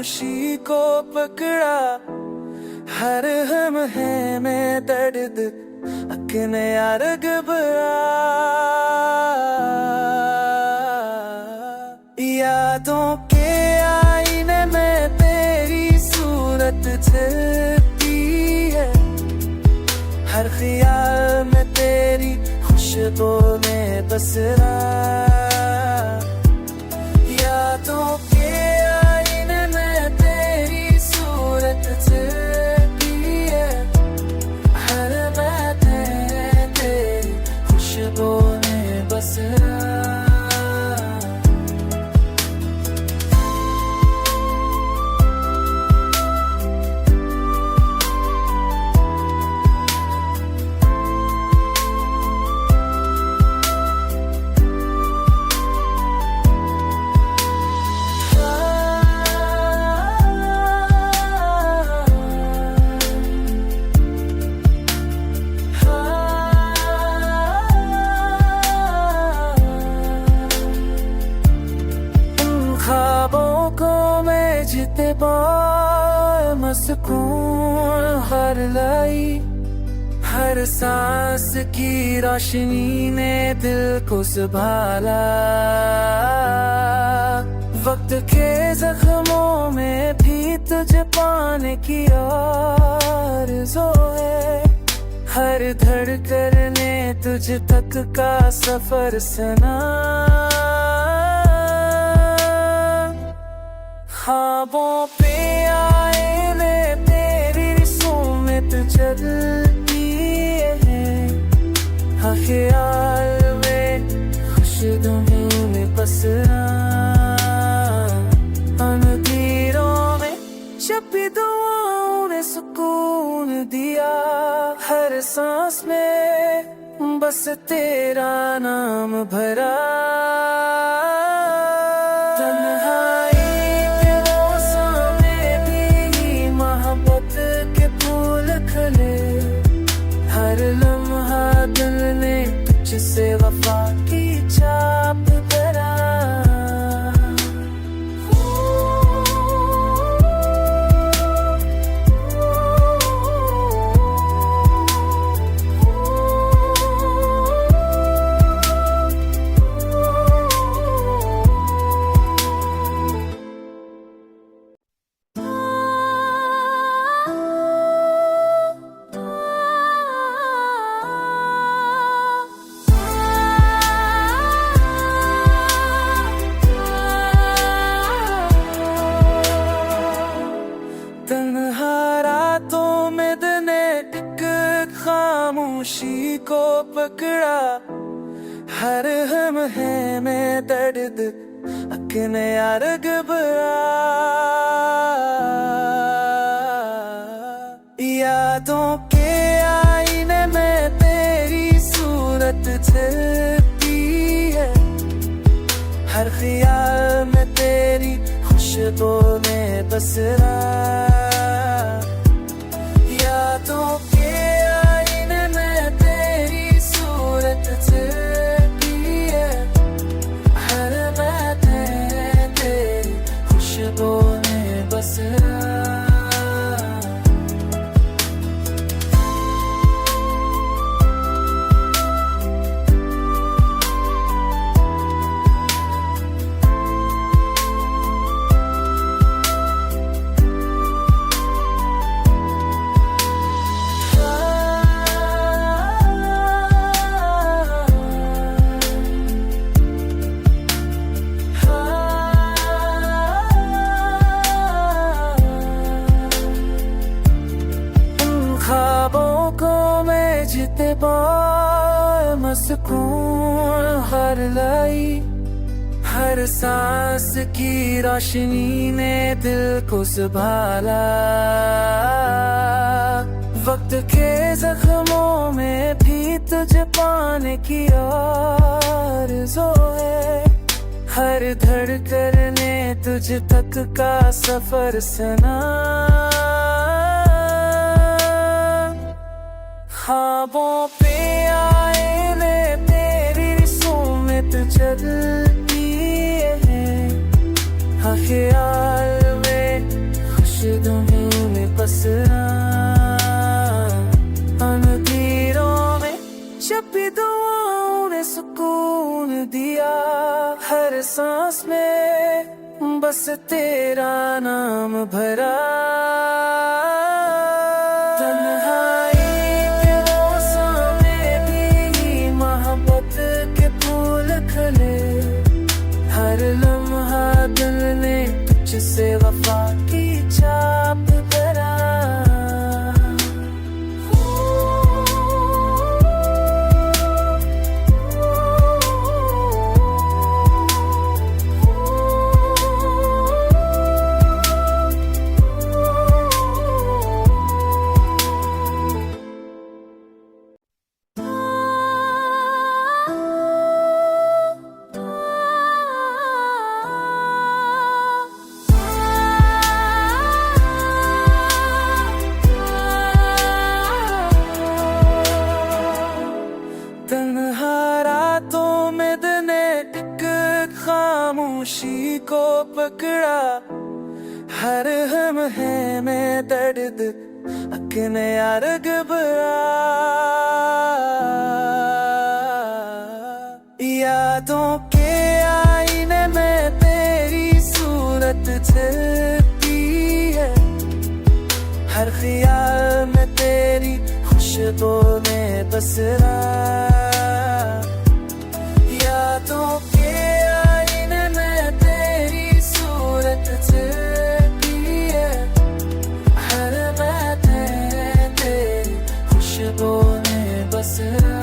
खामोशी को पकड़ा, हर हम है में दर्द अकने यार घबरा। यादों के आईने में तेरी सूरत झलकती है, हर ख्याल में तेरी खुशबू में बसरा। यादों के आईने में तेरी सूरत झलकती है, हर बात है तेरी खुशबू में बसरा। ख्वाबों को मैं जीते बार मस्कून हर लाई, हर सांस की रोशनी ने दिल को संभाला। वक्त के जख्मों में भी तुझे पाने की आरज़ू है, हर धड़कन ने तुझ तक का सफर सुना। ख्वाबों पे आईने तेरी सुमत चलती है, हाँ ख्याल में खुशनुमा में बसरा। अंधेरों में छुपी दुआओं ने सुकून दिया, हर सांस में बस तेरा नाम भरा। हर लम्हा दिल ने तुझसे वफा की छाप करा। तन्हा रातों में दिन एक खामोशी को पकड़ा, हर हम है में दर्द अकने यार घबरा। यादों के आईने में तेरी सूरत झलकती है, हर ख्याल में तेरी खुशबू में बसरा। यादों के आईने में तेरी सूरत झलकती है, हर बात है तेरी खुशबू में बसरा। ख्वाबों को मैं जीते बार मस्कून हर लाई, हर सांस की रोशनी ने दिल को संभाला। वक्त के जख्मों में भी तुझे पाने की आरज़ू है, हर धड़कन ने तुझ तक का सफर सुना। ख्वाबों पे आईने तेरी सुमत चलती है, हाँ ख्याल में हर सांस में बस तेरा नाम भरा। तन्हाई के मौसम में भी मोहब्बत के फूल खिले। हर लम्हा दिल ने तुझसे वफा की छाप भरा। तन्हा रातों में दिन एक खामोशी को पकड़ा। हर हम है में दर्द अकने यार घबरा। यादों के आईने में तेरी सूरत झलकती है। हर ख्याल में तेरी खुशबू में बसरा। यादों के आईने में तेरी सूरत झलकती है। हर मैं तेरी खुशबू में बसरा।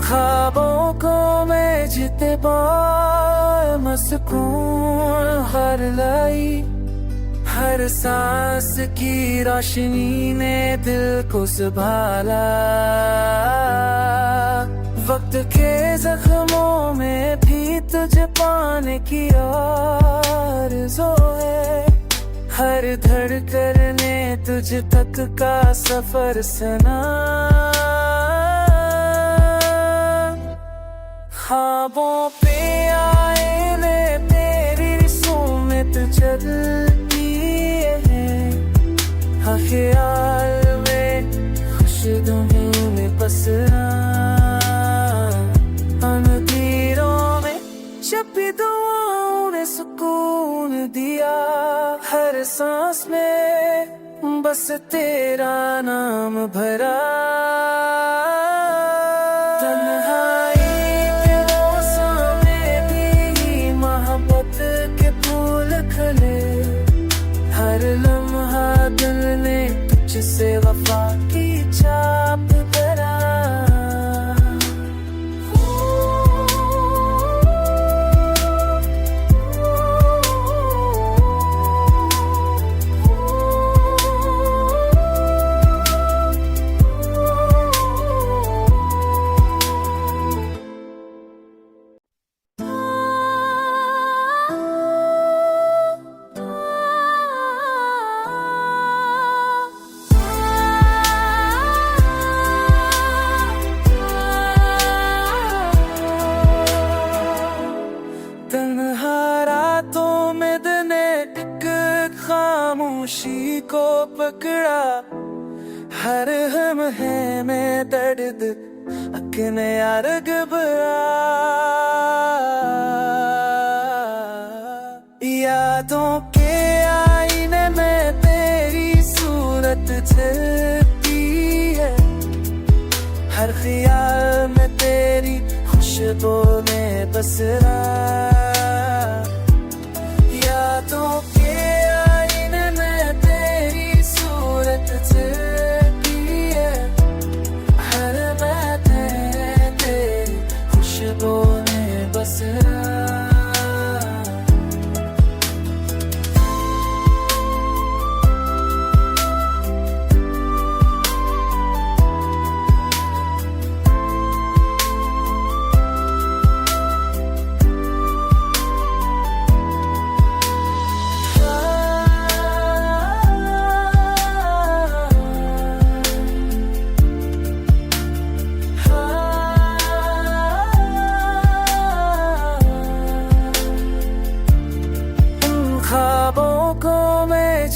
ख्वाबों को मैं जीते बार मस्कून हर लाई। हर सांस की रोशनी ने दिल को संभाला। वक्त के जख्मों में भी तुझे पाने की आरज़ू है। हर धड़कन ने तुझ तक का सफर सुना। ख्वाबों पे आईने तेरी रिस्में चलती है। हाँ ख्याल में खुशनुमा में बसना। अंधेरों में छपी दुआओं ने सुकून दिया। हर सांस में बस तेरा नाम भरा। हर लम्हा दिल ने तुझसे वफा की छाप भरा। खामोशी को पकड़ा। हर हम है में दर्द अकने यार घबरा। यादों के आईने में तेरी सूरत झलकती है। हर ख्याल में तेरी खुशबू में बसरा। यादों के आईने में तेरी सूरत झलकती है। हर मैं तेरी खुशबू में बसरा।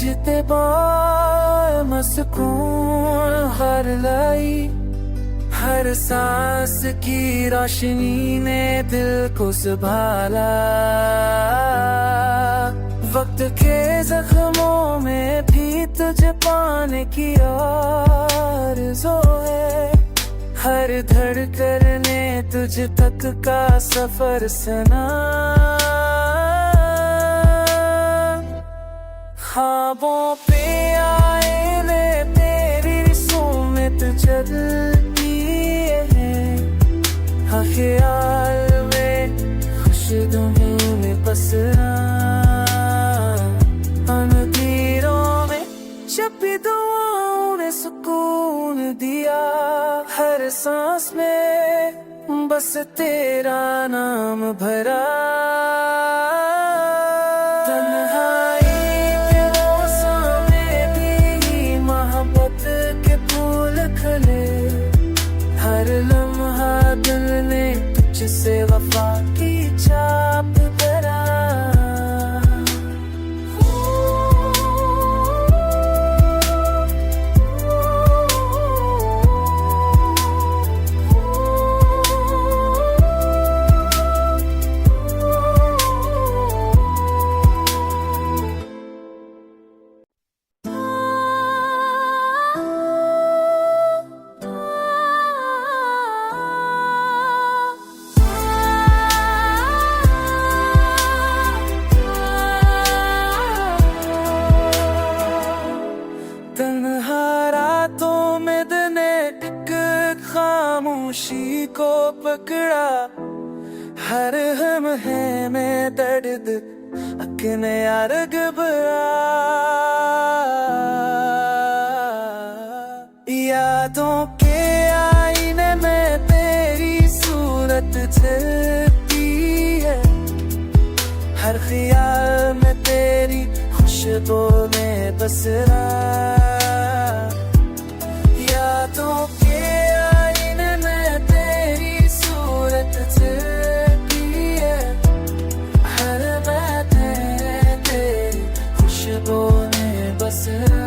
जिते बार मस्कून हर लाई, हर सांस की रोशनी ने दिल को संभाला। वक्त के जख्मों में भी तुझे पाने की आरज़ू है, हर धड़कन ने तुझ तक का सफर सुना। ख्वाबों पे आए ले तेरी रिस्में चलती है, हाँ ख्याल में खुशनुमा में बसना। तीरों में छपी दुआओं ने सुकून दिया, हर सांस में बस तेरा नाम भरा। तन्हाई के मौसम में भी मोहब्बत के फूल खिले, हर लम्हा दिल ने तुझसे वफा की छाप भरा। तन्हा रातों में दिन एक खामोशी को पकड़ा, हर हम है में दर्द अकने यार घबरा। यादों के आईने में तेरी सूरत झलकती है, हर ख्याल में तेरी खुशबू में बसना। यादों के आईने में तेरी सूरत झलकती है, हर बातें तेरी खुशबू में बसना।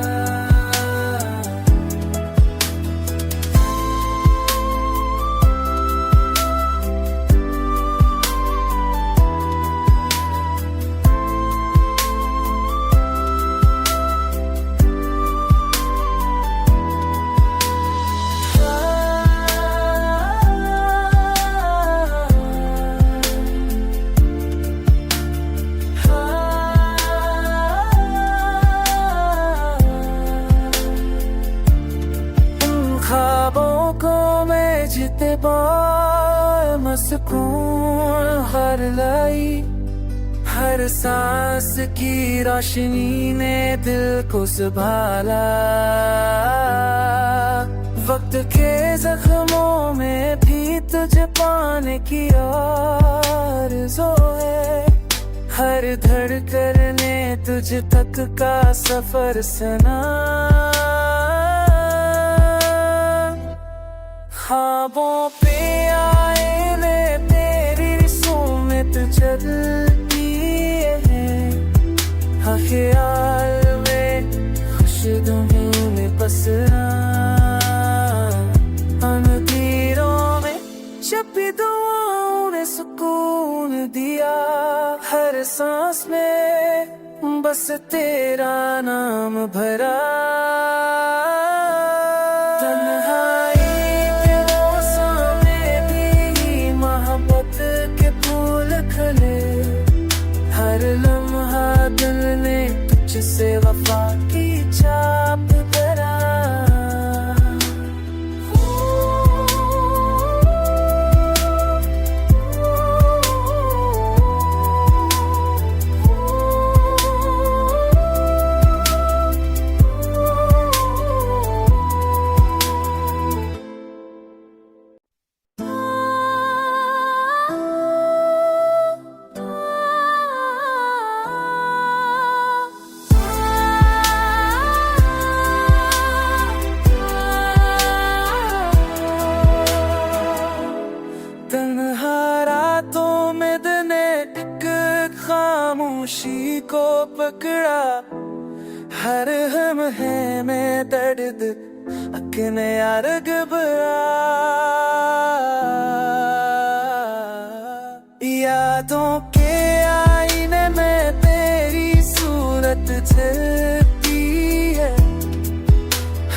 ख्वाबों को मैं जिते बार मस्कून हर लाई, हर सांस की रोशनी ने दिल को संभाला। वक्त के जख्मों में भी तुझे पाने की आरज़ू है, हर धड़कन ने तुझ तक का सफर सुना। ख्वाबों पे आए ले तेरी रिस्में चलती है, हाँ ख्याल में खुशनुमा में बसना। तीरों में छपी दुआओं ने सुकून दिया, हर सांस में बस तेरा नाम भरा। हर लम्हा दिल ने तुझसे वफा की छाप भरा। खामोशी को पकड़ा, हर हम है में दर्द अकने यार घबरा यादों के आईने में तेरी सूरत झलकती है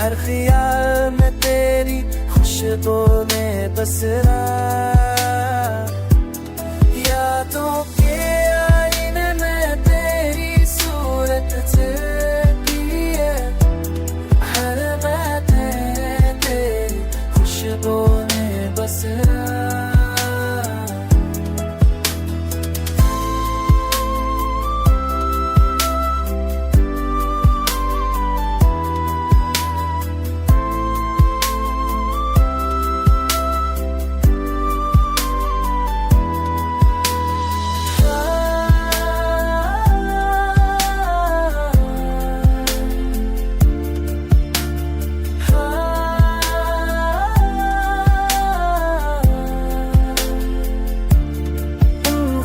हर ख्याल में तेरी खुशबू में बसरा यादों के आईने में तेरी सूरत झलकती है हर बात है तेरी खुशबू में बसरा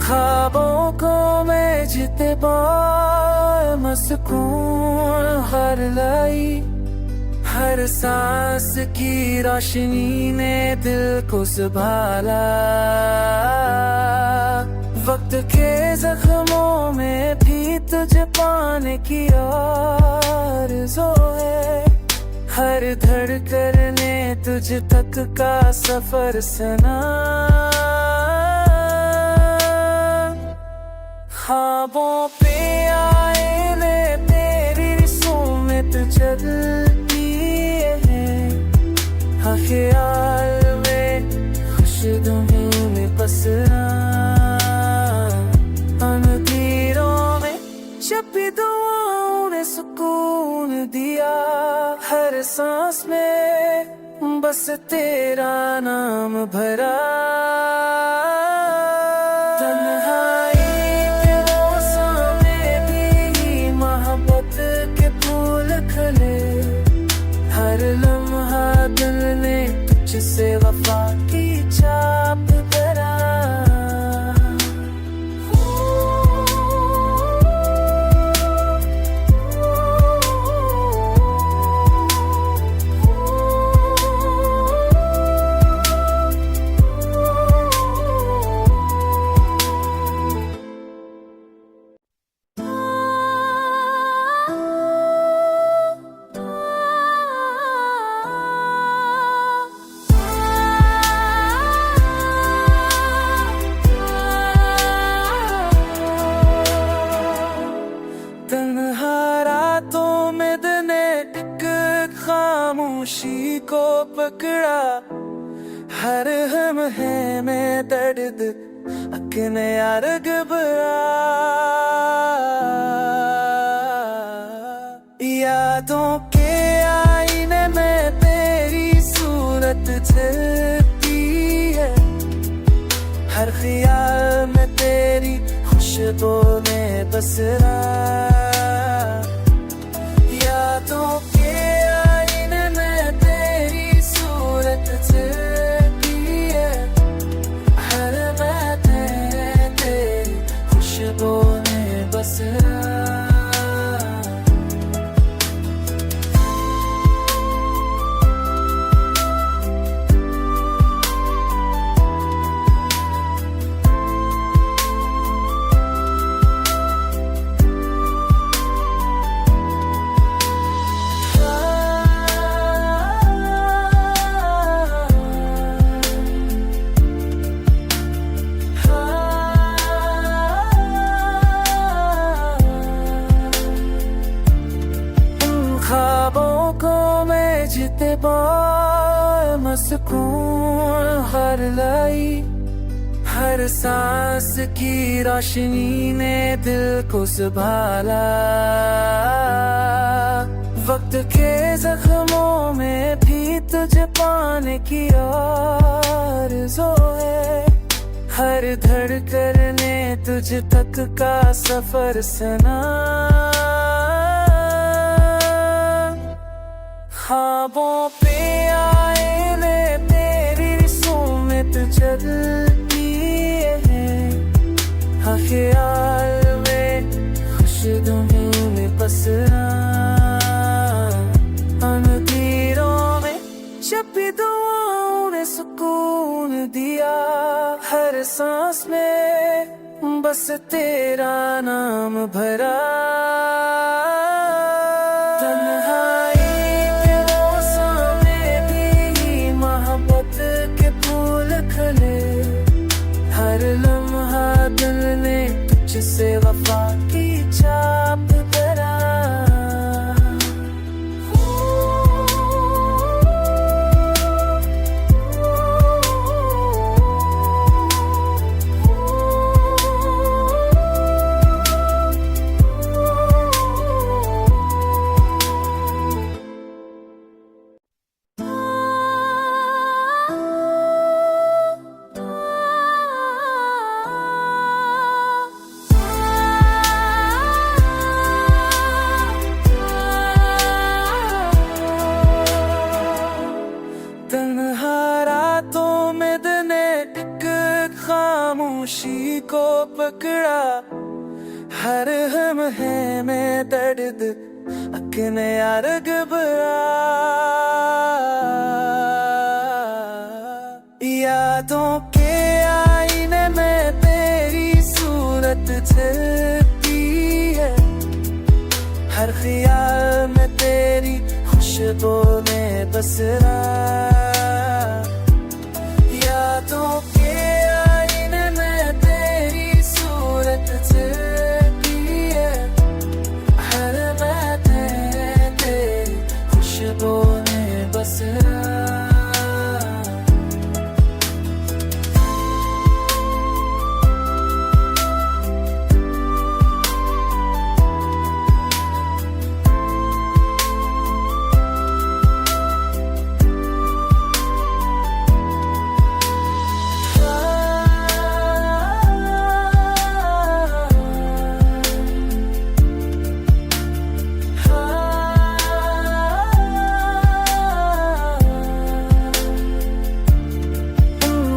ख्वाबों को मैं जीते मस्कून हर लाई हर सांस की रोशनी ने दिल को संभाला वक्त के जख्मों में भी तुझे पाने की आरज़ू है हर धड़कन ने तुझ तक का सफर सुना ख्वाबों पे आए ने तेरी रस्में चलती है हाँ ख्याल में खुशनुमा में पसरा अंधेरों में छुपी दुआओं ने सुकून दिया हर सांस में बस तेरा नाम भरा हर लम्हा दिल ने तुझसे वफा की छाप भरा खामोशी को पकड़ा हर हम है में दर्द अकने यार घबरा यादों के आईने में तेरी सूरत झलकती है हर ख्याल में तेरी खुशबू में बसरा यादों के आईने में तेरी सूरत झलकती है हर बात है तेरी खुशबू में बसरा ख्वाबों को मैं जीते मस्कून हर लाई हर सांस की रोशनी ने दिल को संभाला वक्त के जख्मों में भी तुझे पाने की आरज़ू है हर धड़कन ने तुझ तक का सफर सुना ख्वाबों पे आए ने तेरी रस्में चलती है हाँ ख्याल में खुशनुमा में पसरा दिया, हर सांस में बस तेरा नाम भरा। तन्हाई के मौसम में भी मोहब्बत के फूल खिले, हर लम्हा दिल ने तुझसे वफा की छाप धरा। तन्हा रातों में दिन एक खामोशी को पकड़ा, हर हम है में दर्द अकने अर्ग भरा। यादों के आईने में तेरी सूरत झलकती है, हर ख्याल में तेरी खुशबू में बसरा। यादों के आईने में तेरी सूरत झलकती है, हर बात है तेरी खुशबू में बसरा।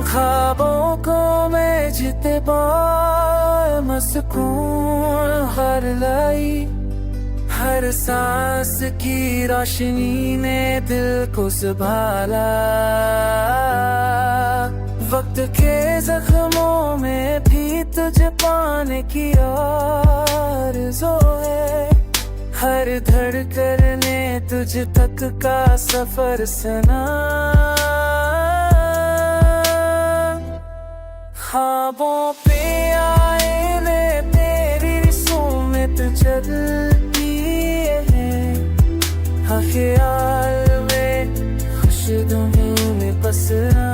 ख्वाबों को मैं जीते सुकून हर लाई, हर सांस की रोशनी ने दिल को संभाला। वक्त के जख्मों में भी तुझे पाने की आरज़ू है, हर धड़कन ने तुझ तक का सफर सुना। ख्वाबों पे आए ने तेरी सुमत चलती है, हाँ ख्याल में खुशनुमा में पसरा।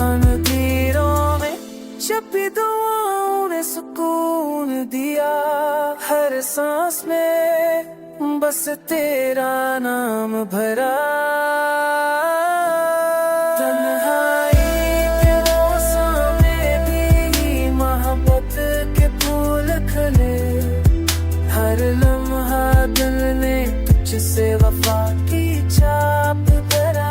अंधेरों में छपी दुआओं ने सुकून दिया, हर सांस में बस तेरा नाम भरा। हर लम्हा दिल ने तुझसे वफा की छाप धरा।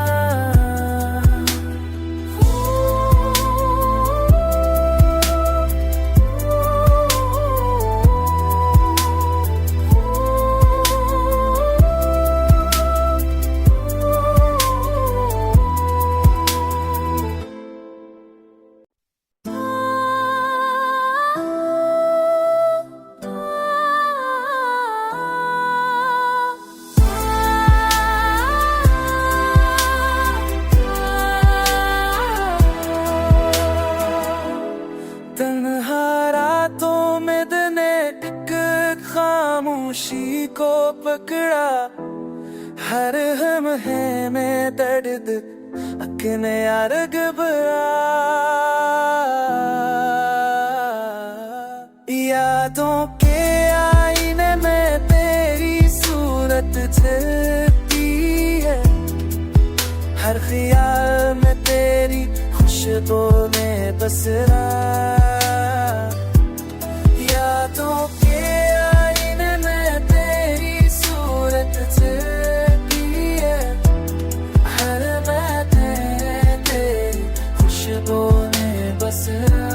तन्हा रातों में दिन एक खामोशी को पकड़ा, हर हम है में दर्द अकने अर्ग भरा। यादों के आईने में तेरी सूरत झलकती है, हर ख्याल में तेरी खुशबू में बसरा। यादों के आईने में तेरी सूरत झलकती है, हर बात है तेरी खुशबू में बसरा।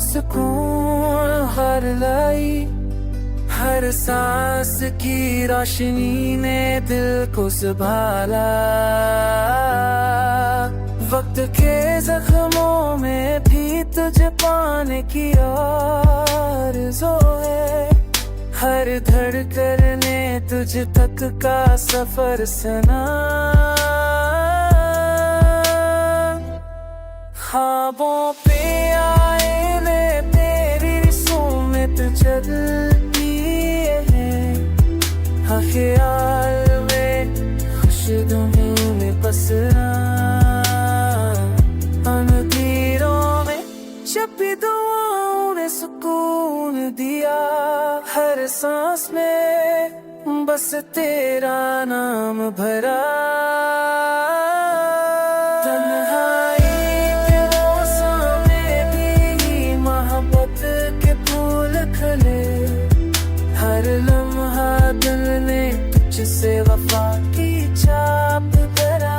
सुकून हर लाई, हर सांस की रोशनी ने दिल को संभाला। वक्त के जख्मों में भी तुझे पाने की आरज़ू है, हर धड़कन ने तुझ तक का सफर सुना। ख्वाबों पे आए ले तेरी सुमत चलती है, हाँ ख्याल में खुशनुमा में पसरा। तीरों में छपी दुआओं ने सुकून दिया, हर सांस में बस तेरा नाम भरा। तन्हाई के मौसम में भी मोहब्बत के फूल खिले, हर लम्हा दिल ने तुझसे वफा की छाप धरा।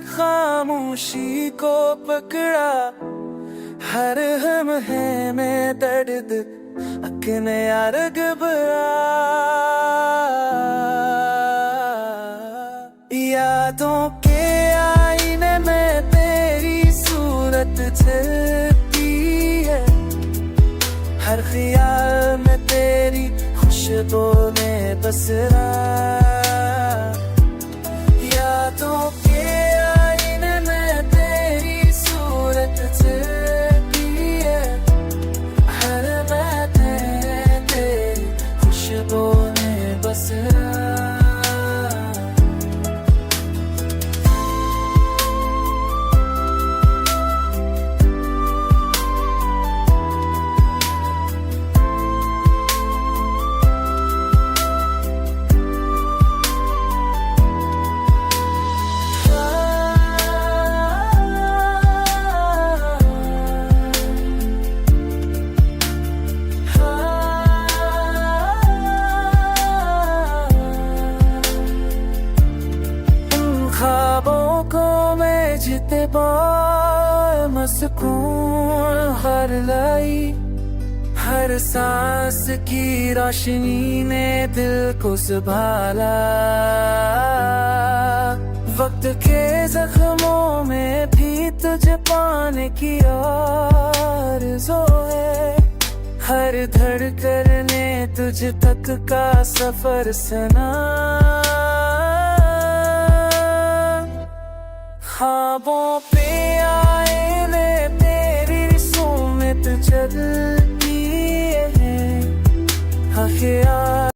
खामोशी को पकड़ा, हर हम है में दर्द अकने यार घबरा। यादों के आईने में तेरी सूरत झलकती है, हर ख्याल में तेरी खुशबू में बसरा। यादों के आईने में तेरी सूरत झलकती है, हर मैं तेरी खुशबू में बसरा। ख्वाबों को मैं जीते बार सुकून हर लाई, हर सांस की रोशनी ने दिल को संभाला। वक्त के जख्मों में भी तुझे पाने की आरज़ू है, हर धड़कन ने तुझ तक का सफर सुना। ख्वाबों पे आए ले तेरी सुमत चलती है, हाँ ख्याल